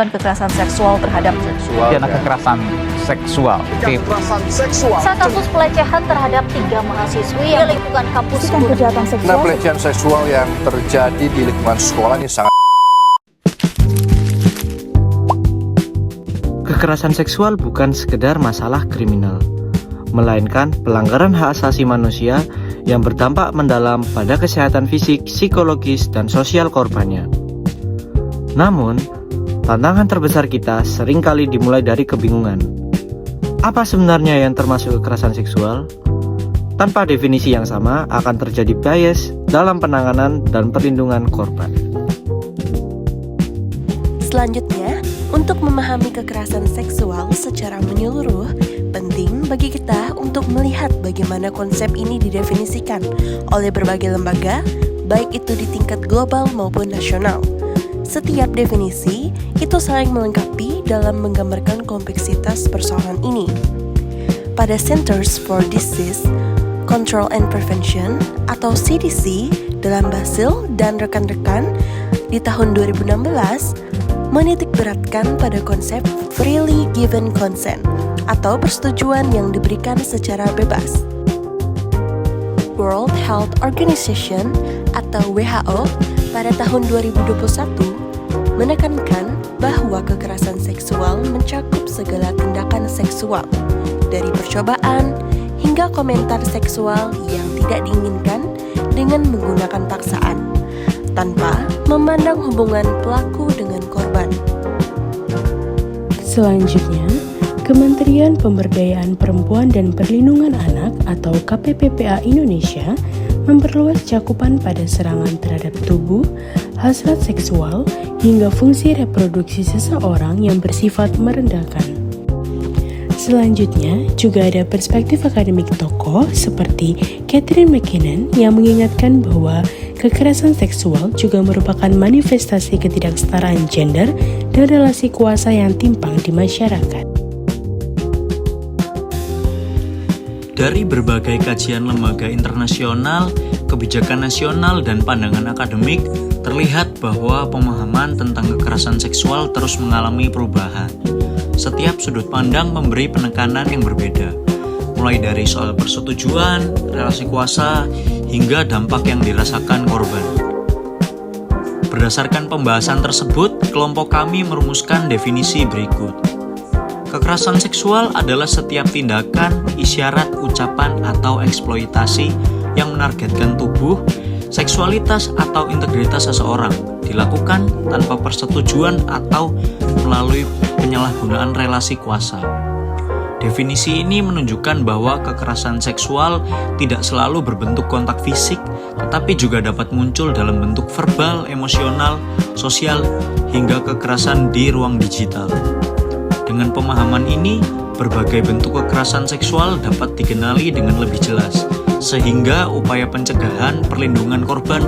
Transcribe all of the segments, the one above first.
melakukan kekerasan seksual terhadap Pidana kekerasan seksual. Kekerasan seksual. saat kasus pelecehan terhadap 3 mahasiswi yang di lingkungan kampus kejahatan Nah, seksual. pelecehan seksual yang terjadi di lingkungan sekolah ini sangat. Kekerasan seksual bukan sekedar masalah kriminal, melainkan pelanggaran hak asasi manusia yang berdampak mendalam pada kesehatan fisik, psikologis, dan sosial korbannya. Namun, tantangan terbesar kita seringkali dimulai dari kebingungan. Apa sebenarnya yang termasuk kekerasan seksual? Tanpa definisi yang sama, akan terjadi bias dalam penanganan dan perlindungan korban. Selanjutnya, untuk memahami kekerasan seksual secara menyeluruh, penting bagi kita untuk melihat bagaimana konsep ini didefinisikan oleh berbagai lembaga, baik itu di tingkat global maupun nasional. Setiap definisi itu saling melengkapi dalam menggambarkan kompleksitas persoalan ini. Pada Centers for Disease Control and Prevention atau CDC dalam Basil dan rekan-rekan di tahun 2016 menitik beratkan pada konsep freely given consent atau persetujuan yang diberikan secara bebas. World Health Organization atau WHO pada tahun 2021 menekankan bahwa kekerasan seksual mencakup segala tindakan seksual, dari percobaan hingga komentar seksual yang tidak diinginkan dengan menggunakan paksaan, tanpa memandang hubungan pelaku dengan korban. Selanjutnya, Kementerian Pemberdayaan Perempuan dan Perlindungan Anak atau KPPPA Indonesia memperluas cakupan pada serangan terhadap tubuh, hasrat seksual, hingga fungsi reproduksi seseorang yang bersifat merendahkan. Selanjutnya, juga ada perspektif akademik tokoh seperti Catherine McKinnon yang mengingatkan bahwa kekerasan seksual juga merupakan manifestasi ketidaksetaraan gender dan relasi kuasa yang timpang di masyarakat. Dari berbagai kajian lembaga internasional, kebijakan nasional, dan pandangan akademik, terlihat bahwa pemahaman tentang kekerasan seksual terus mengalami perubahan. Setiap sudut pandang memberi penekanan yang berbeda, mulai dari soal persetujuan, relasi kuasa, hingga dampak yang dirasakan korban. Berdasarkan pembahasan tersebut, kelompok kami merumuskan definisi berikut. Kekerasan seksual adalah setiap tindakan, isyarat, ucapan, atau eksploitasi yang menargetkan tubuh, seksualitas, atau integritas seseorang, dilakukan tanpa persetujuan atau melalui penyalahgunaan relasi kuasa. Definisi ini menunjukkan bahwa kekerasan seksual tidak selalu berbentuk kontak fisik, tetapi juga dapat muncul dalam bentuk verbal, emosional, sosial, hingga kekerasan di ruang digital. Dengan pemahaman ini, berbagai bentuk kekerasan seksual dapat dikenali dengan lebih jelas, sehingga upaya pencegahan, perlindungan korban,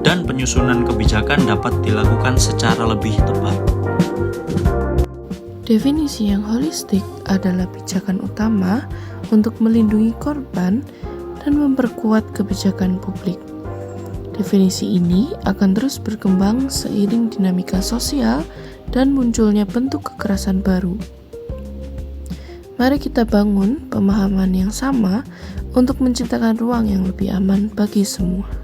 dan penyusunan kebijakan dapat dilakukan secara lebih tepat. Definisi yang holistik adalah pijakan utama untuk melindungi korban dan memperkuat kebijakan publik. Definisi ini akan terus berkembang seiring dinamika sosial dan munculnya bentuk kekerasan baru. Mari kita bangun pemahaman yang sama untuk menciptakan ruang yang lebih aman bagi semua.